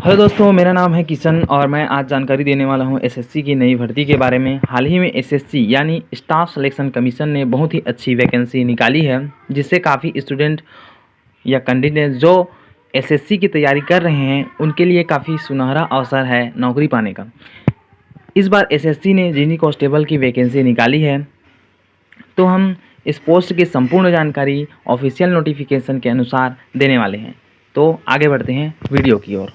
Hello दोस्तों, मेरा नाम है किशन और मैं आज जानकारी देने वाला हूं एसएससी की नई भर्ती के बारे में। हाल ही में एसएससी यानी स्टाफ सिलेक्शन कमीशन ने बहुत ही अच्छी वैकेंसी निकाली है, जिससे काफ़ी स्टूडेंट या कैंडिडेट जो एसएससी की तैयारी कर रहे हैं उनके लिए काफ़ी सुनहरा अवसर है नौकरी पाने का। इस बार एसएससी ने जीडी कांस्टेबल की वैकेंसी निकाली है, तो हम इस पोस्ट की संपूर्ण जानकारी ऑफिशियल नोटिफिकेशन के अनुसार देने वाले हैं। तो आगे बढ़ते हैं वीडियो की ओर।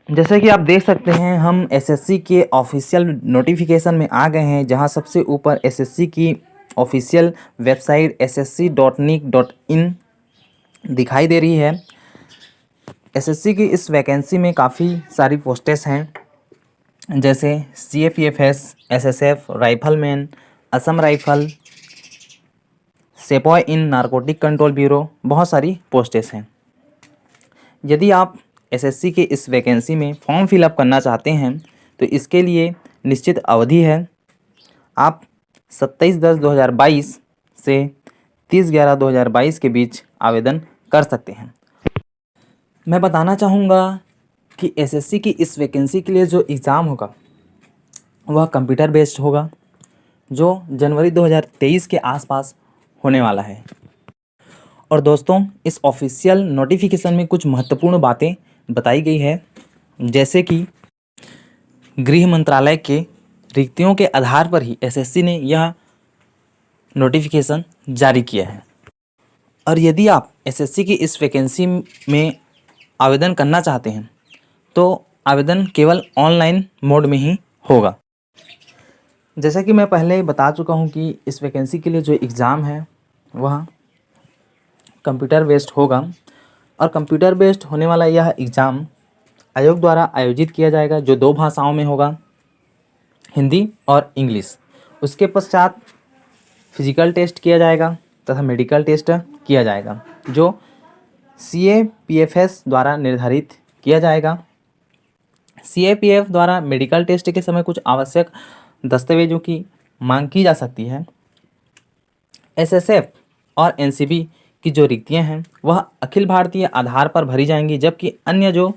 जैसे कि आप देख सकते हैं, हम एसएससी के ऑफिशियल नोटिफिकेशन में आ गए हैं, जहां सबसे ऊपर एसएससी की ऑफिशियल वेबसाइट ssc.nic.in दिखाई दे रही है। एसएससी की इस वैकेंसी में काफ़ी सारी पोस्टेस हैं, जैसे CAPFS, SSF, rifleman, Assam rifle, sepoy in narcotic control bureau, बहुत सारी पोस्टेस हैं। यदि आप एसएससी के इस वैकेंसी में फॉर्म फिलअप करना चाहते हैं तो इसके लिए निश्चित अवधि है। आप 27/10/2022 से 30/11/2022 के बीच आवेदन कर सकते हैं। मैं बताना चाहूँगा कि एसएससी की इस वैकेंसी के लिए जो एग्ज़ाम होगा वह कंप्यूटर बेस्ड होगा, जो जनवरी 2023 के आसपास होने वाला है। और दोस्तों, इस ऑफिशियल नोटिफिकेशन में कुछ महत्वपूर्ण बातें बताई गई है, जैसे कि गृह मंत्रालय के रिक्तियों के आधार पर ही एसएससी ने यह नोटिफिकेशन जारी किया है। और यदि आप एसएससी की इस वैकेंसी में आवेदन करना चाहते हैं तो आवेदन केवल ऑनलाइन मोड में ही होगा। जैसा कि मैं पहले बता चुका हूं कि इस वैकेंसी के लिए जो एग्ज़ाम है वह कंप्यूटर बेस्ड होगा, और कंप्यूटर बेस्ड होने वाला यह एग्ज़ाम आयोग द्वारा आयोजित किया जाएगा, जो 2 भाषाओं में होगा, हिंदी और इंग्लिश। उसके पश्चात फिजिकल टेस्ट किया जाएगा तथा मेडिकल टेस्ट किया जाएगा, जो CAPFS द्वारा निर्धारित किया जाएगा। CAPF द्वारा मेडिकल टेस्ट के समय कुछ आवश्यक दस्तावेजों की मांग की जा सकती है। SSF और NCB की जो रिक्तियां हैं वह अखिल भारतीय आधार पर भरी जाएंगी, जबकि अन्य जो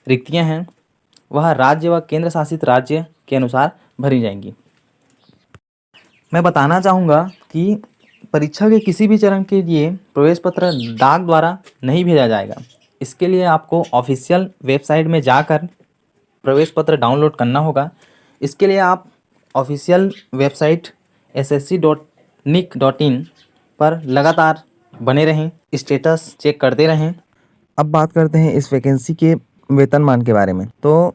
रिक्तियां हैं वह राज्य व केंद्र शासित राज्य के अनुसार भरी जाएंगी। मैं बताना चाहूँगा कि परीक्षा के किसी भी चरण के लिए प्रवेश पत्र डाक द्वारा नहीं भेजा जाएगा। इसके लिए आपको ऑफिशियल वेबसाइट में जाकर प्रवेश पत्र डाउनलोड करना होगा। इसके लिए आप ऑफिशियल वेबसाइट ssc.nic.in पर लगातार बने रहें, स्टेटस चेक करते रहें। अब बात करते हैं इस वैकेंसी के वेतनमान के बारे में। तो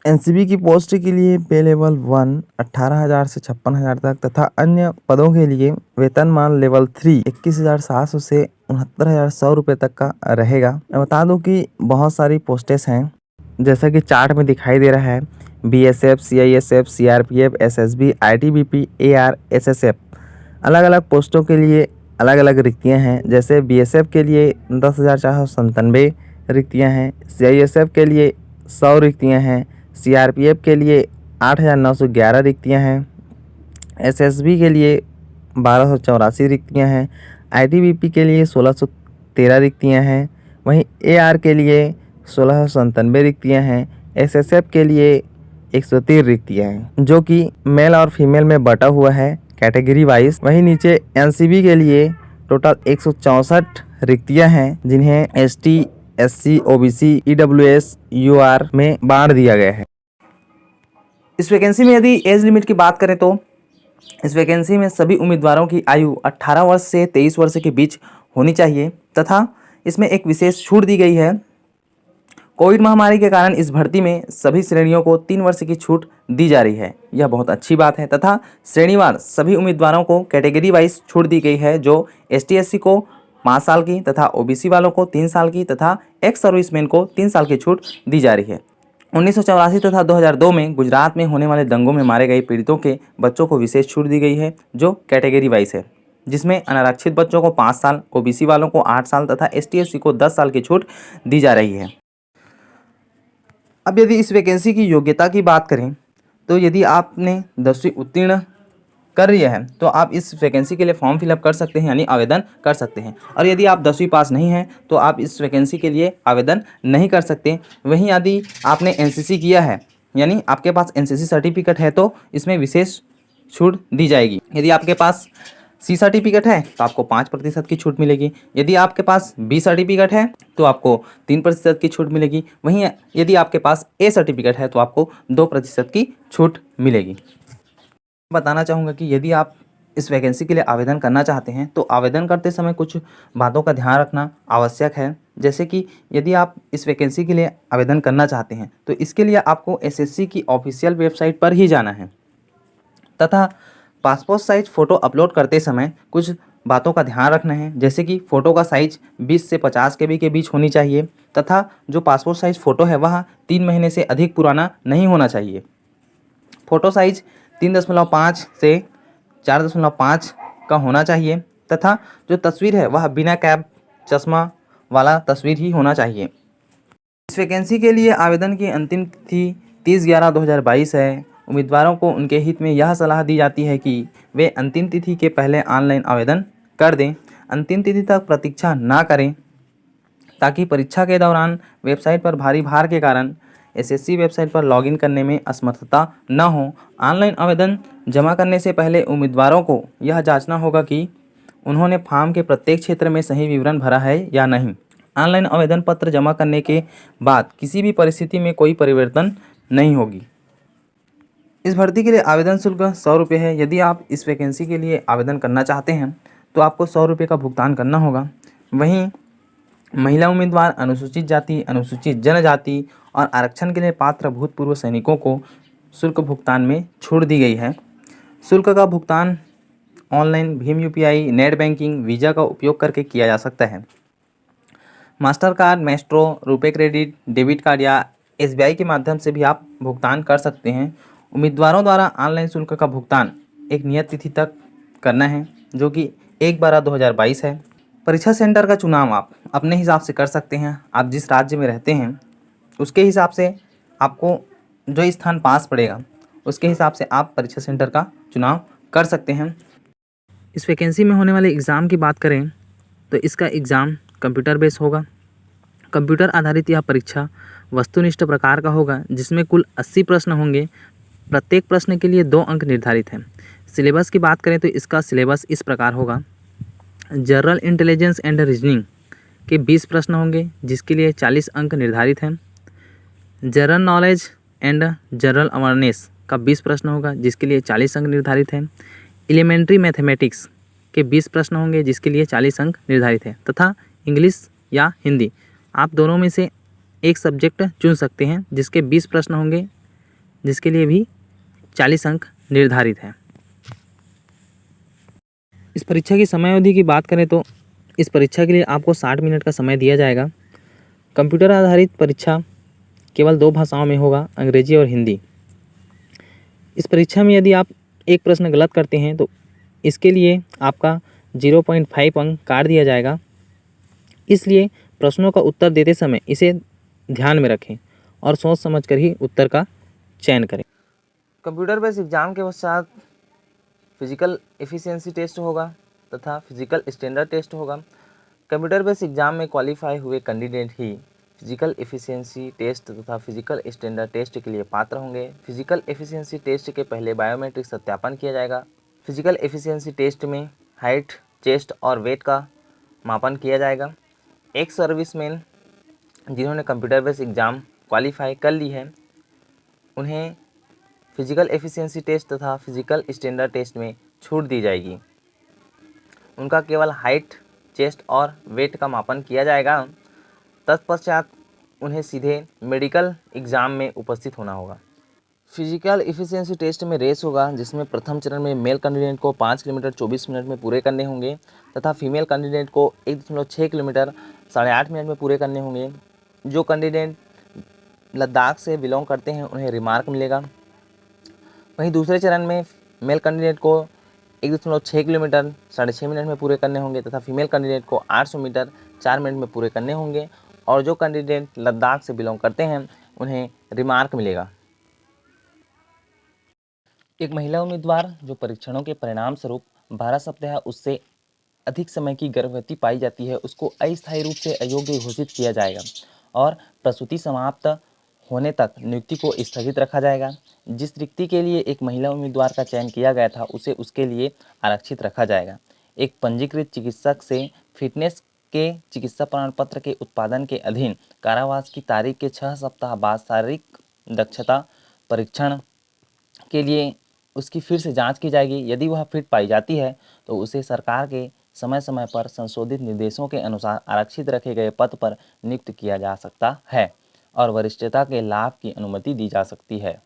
एनसीबी की पोस्ट के लिए पे लेवल 1 18,000 से 56,000 तक तथा अन्य पदों के लिए वेतनमान लेवल 3 21,700 से 69,100 रुपये तक का रहेगा। मैं बता दूं कि बहुत सारी पोस्टेस हैं, जैसा कि चार्ट में दिखाई दे रहा है। BSF, CISF, CRPF, SSB, ITBP, AR, SSF, अलग अलग पोस्टों के लिए अलग अलग रिक्तियां हैं। जैसे BSF के लिए 10,497 रिक्तियां हैं, CISF के लिए 100 रिक्तियां हैं, CRPF के लिए 8,911 रिक्तियां हैं, SSB के लिए 1,284 रिक्तियां हैं, ITBP के लिए 1,613 रिक्तियां हैं, वहीं AR के लिए 1,697 रिक्तियां हैं, SSF के लिए 130 रिक्तियां हैं, जो कि मेल और फीमेल में बटा हुआ है कैटेगरी वाइज। वहीं नीचे NCB के लिए टोटल 164 रिक्तियां हैं, जिन्हें ST, SC, OBC, EWS, UR में बांट दिया गया है। इस वैकेंसी में यदि एज लिमिट की बात करें तो इस वैकेंसी में सभी उम्मीदवारों की आयु 18 वर्ष से 23 वर्ष के बीच होनी चाहिए, तथा इसमें एक विशेष छूट दी गई है। कोविड महामारी के कारण इस भर्ती में सभी श्रेणियों को 3 वर्ष की छूट दी जा रही है, यह बहुत अच्छी बात है। तथा श्रेणीवार सभी उम्मीदवारों को कैटेगरी वाइज छूट दी गई है, जो ST SC को 5 साल की तथा OBC वालों को 3 साल की तथा एक्स सर्विसमैन को 3 साल की छूट दी जा रही है। 1984 तथा 2002 में गुजरात में होने वाले दंगों में मारे गए पीड़ितों के बच्चों को विशेष छूट दी गई है, जो कैटेगरी वाइज है, जिसमें अनारक्षित बच्चों को 5 साल, OBC वालों को 8 साल तथा ST SC को 10 साल की छूट दी जा रही है। अब यदि इस वैकेंसी की योग्यता की बात करें तो यदि आपने 10वीं उत्तीर्ण कर रही है तो आप इस वैकेंसी के लिए फॉर्म फिलअप कर सकते हैं, यानी आवेदन कर सकते हैं। और यदि आप 10वीं पास नहीं हैं तो आप इस वैकेंसी के लिए आवेदन नहीं कर सकते। वहीं यदि आपने एनसीसी किया है, यानी आपके पास एनसीसी सर्टिफिकेट है, तो इसमें विशेष छूट दी जाएगी। यदि आपके पास सी सर्टिफिकेट है तो आपको 5% की छूट मिलेगी। यदि आपके पास बी सर्टिफिकेट है तो आपको 3% की छूट मिलेगी। वहीं यदि आपके पास ए सर्टिफिकेट है तो आपको 2% की छूट मिलेगी। बताना चाहूँगा कि यदि आप इस वैकेंसी के लिए आवेदन करना चाहते हैं तो आवेदन करते समय कुछ बातों का ध्यान रखना आवश्यक है। जैसे कि यदि आप इस वैकेंसी के लिए आवेदन करना चाहते हैं तो इसके लिए आपको एसएससी की ऑफिशियल वेबसाइट पर ही जाना है तथा पासपोर्ट साइज फ़ोटो अपलोड करते समय कुछ बातों का ध्यान रखना है। जैसे कि फ़ोटो का साइज 20 से 50 केबी के बीच होनी चाहिए तथा जो पासपोर्ट साइज फ़ोटो है वह 3 महीने से अधिक पुराना नहीं होना चाहिए। फ़ोटो साइज 3.5 से 4.5 का होना चाहिए तथा जो तस्वीर है वह बिना कैप चश्मा वाला तस्वीर ही होना चाहिए। इस वैकेंसी के लिए आवेदन की अंतिम तिथि 30/11/2022 है। उम्मीदवारों को उनके हित में यह सलाह दी जाती है कि वे अंतिम तिथि के पहले ऑनलाइन आवेदन कर दें। अंतिम तिथि तक प्रतीक्षा ना करें ताकि परीक्षा के दौरान वेबसाइट पर भारी भार के कारण एसएससी वेबसाइट पर लॉगिन करने में असमर्थता न हो। ऑनलाइन आवेदन जमा करने से पहले उम्मीदवारों को यह जांचना होगा कि उन्होंने फॉर्म के प्रत्येक क्षेत्र में सही विवरण भरा है या नहीं। ऑनलाइन आवेदन पत्र जमा करने के बाद किसी भी परिस्थिति में कोई परिवर्तन नहीं होगी। इस भर्ती के लिए आवेदन शुल्क 100 रुपये है। यदि आप इस वैकेंसी के लिए आवेदन करना चाहते हैं तो आपको 100 रुपये का भुगतान करना होगा। वहीं महिला उम्मीदवार, अनुसूचित जाति, अनुसूचित जनजाति और आरक्षण के लिए पात्र भूतपूर्व सैनिकों को शुल्क भुगतान में छूट दी गई है। शुल्क का भुगतान online, Bhim UPI, net banking, visa का उपयोग करके किया जा सकता है। Master card, Maestro, RuPay credit, debit card या एसबीआई के माध्यम से भी आप भुगतान कर सकते हैं। उम्मीदवारों द्वारा ऑनलाइन शुल्क का भुगतान एक नियत तिथि तक करना है जो कि 1/12/2022 है। परीक्षा सेंटर का चुनाव आप अपने हिसाब से कर सकते हैं। आप जिस राज्य में रहते हैं उसके हिसाब से आपको जो स्थान पास पड़ेगा उसके हिसाब से आप परीक्षा सेंटर का चुनाव कर सकते हैं। इस वैकेंसी में होने वाले एग्ज़ाम की बात करें तो इसका एग्ज़ाम कंप्यूटर बेस होगा। कंप्यूटर आधारित यह परीक्षा वस्तुनिष्ठ प्रकार का होगा जिसमें कुल 80 प्रश्न होंगे। प्रत्येक प्रश्न के लिए 2 अंक निर्धारित हैं। सिलेबस की बात करें तो इसका सिलेबस इस प्रकार होगा। जनरल इंटेलिजेंस एंड रीजनिंग के 20 प्रश्न होंगे जिसके लिए 40 अंक निर्धारित हैं। General knowledge and general awareness का 20 प्रश्न होगा जिसके लिए 40 अंक निर्धारित हैं। एलिमेंट्री मैथमेटिक्स के 20 प्रश्न होंगे जिसके लिए 40 अंक निर्धारित है तथा इंग्लिश या हिंदी आप दोनों में से एक सब्जेक्ट चुन सकते हैं जिसके 20 प्रश्न होंगे जिसके लिए भी 40 अंक निर्धारित है। इस परीक्षा की समय अवधि की बात करें तो इस परीक्षा के लिए आपको 60 मिनट का समय दिया जाएगा। कंप्यूटर आधारित परीक्षा केवल 2 भाषाओं में होगा, अंग्रेजी और हिंदी। इस परीक्षा में यदि आप एक प्रश्न गलत करते हैं तो इसके लिए आपका 0.5 अंक काट दिया जाएगा। इसलिए प्रश्नों का उत्तर देते समय इसे ध्यान में रखें और सोच समझकर ही उत्तर का चयन करें। कंप्यूटर बेस्ड एग्ज़ाम के पश्चात फिजिकल एफिशिएंसी टेस्ट होगा तथा फिजिकल स्टैंडर्ड टेस्ट होगा। कंप्यूटर बेस्ड एग्ज़ाम में क्वालिफाई हुए कैंडिडेट ही फिजिकल एफिशिएंसी टेस्ट तथा फिजिकल स्टैंडर्ड टेस्ट के लिए पात्र होंगे। फिजिकल एफिशिएंसी टेस्ट के पहले बायोमेट्रिक सत्यापन किया जाएगा। फिजिकल एफिशिएंसी टेस्ट में हाइट, चेस्ट और वेट का मापन किया जाएगा। एक सर्विसमैन जिन्होंने कंप्यूटर बेस्ड एग्ज़ाम क्वालिफाई कर ली है उन्हें फिजिकल एफिशिएंसी टेस्ट तथा फिजिकल स्टैंडर्ड टेस्ट में छूट दी जाएगी। उनका केवल हाइट, चेस्ट और वेट का मापन किया जाएगा। तत्पश्चात उन्हें सीधे मेडिकल एग्ज़ाम में उपस्थित होना होगा। फिजिकल एफिशिएंसी टेस्ट में रेस होगा जिसमें प्रथम चरण में मेल कैंडिडेट को 5 किलोमीटर 24 मिनट में पूरे करने होंगे तथा फीमेल कैंडिडेट को 1.6 किलोमीटर 8.5 मिनट में पूरे करने होंगे। जो कैंडिडेट लद्दाख से बिलोंग करते हैं उन्हें रिमार्क मिलेगा। वहीं दूसरे चरण में मेल कैंडिडेट को 1.6 किलोमीटर 6.5 मिनट में पूरे करने होंगे तथा फीमेल कैंडिडेट को 800 मीटर 4 मिनट में पूरे करने होंगे और जो कैंडिडेट लद्दाख से बिलोंग करते हैं उन्हें रिमार्क मिलेगा। एक महिला उम्मीदवार जो परीक्षणों के परिणाम स्वरूप 12 सप्ताह उससे अधिक समय की गर्भवती पाई जाती है, उसको अस्थायी रूप से अयोग्य घोषित किया जाएगा और प्रसूति समाप्त होने तक नियुक्ति को स्थगित रखा जाएगा। जिस रिक्ति के लिए एक महिला उम्मीदवार का चयन किया गया था, उसे उसके लिए आरक्षित रखा जाएगा। एक पंजीकृत चिकित्सक से फिटनेस के चिकित्सा प्रमाण पत्र के उत्पादन के अधीन कारावास की तारीख के 6 सप्ताह बाद शारीरिक दक्षता परीक्षण के लिए उसकी फिर से जांच की जाएगी। यदि वह फिट पाई जाती है तो उसे सरकार के समय समय पर संशोधित निर्देशों के अनुसार आरक्षित रखे गए पद पर नियुक्त किया जा सकता है और वरिष्ठता के लाभ की अनुमति दी जा सकती है।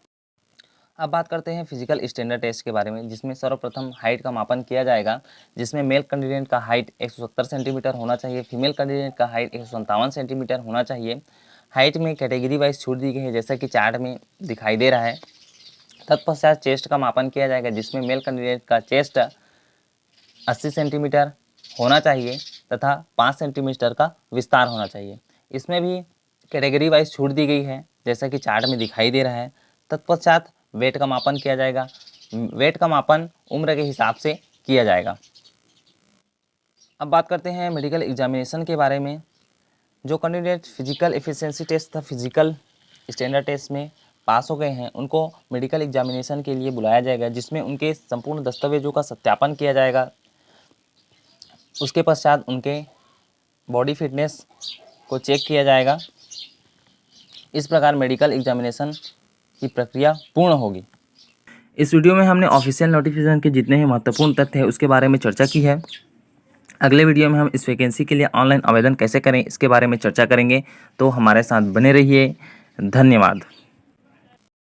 अब बात करते हैं फिजिकल स्टैंडर्ड टेस्ट के बारे में, जिसमें सर्वप्रथम हाइट का मापन किया जाएगा, जिसमें मेल कैंडिडेट का हाइट 170 सेंटीमीटर होना चाहिए, फीमेल कैंडिडेट का हाइट 157 सेंटीमीटर होना चाहिए। हाइट में कैटेगरी वाइज छूट दी गई है, जैसा कि चार्ट में दिखाई दे रहा है। तत्पश्चात चेस्ट का मापन किया जाएगा, जिसमें मेल कैंडिडेट का चेस्ट 80 सेंटीमीटर होना चाहिए तथा 5 सेंटीमीटर का विस्तार होना चाहिए। इसमें भी कैटेगरी वाइज छूट दी गई है, जैसा कि चार्ट में दिखाई दे रहा है। तत्पश्चात वेट का मापन किया जाएगा। वेट का मापन उम्र के हिसाब से किया जाएगा। अब बात करते हैं मेडिकल एग्जामिनेशन के बारे में। जो कैंडिडेट फिजिकल एफिशिएंसी टेस्ट तथा फिजिकल स्टैंडर्ड टेस्ट में पास हो गए हैं, उनको मेडिकल एग्जामिनेशन के लिए बुलाया जाएगा, जिसमें उनके संपूर्ण दस्तावेजों का सत्यापन किया जाएगा। उसके पश्चात उनके बॉडी फिटनेस को चेक किया जाएगा। इस प्रकार मेडिकल एग्जामिनेशन की प्रक्रिया पूर्ण होगी। इस वीडियो में हमने ऑफिशियल नोटिफिकेशन के जितने ही महत्वपूर्ण तथ्य हैं उसके बारे में चर्चा की है। अगले वीडियो में हम इस वैकेंसी के लिए ऑनलाइन आवेदन कैसे करें इसके बारे में चर्चा करेंगे, तो हमारे साथ बने रहिए। धन्यवाद।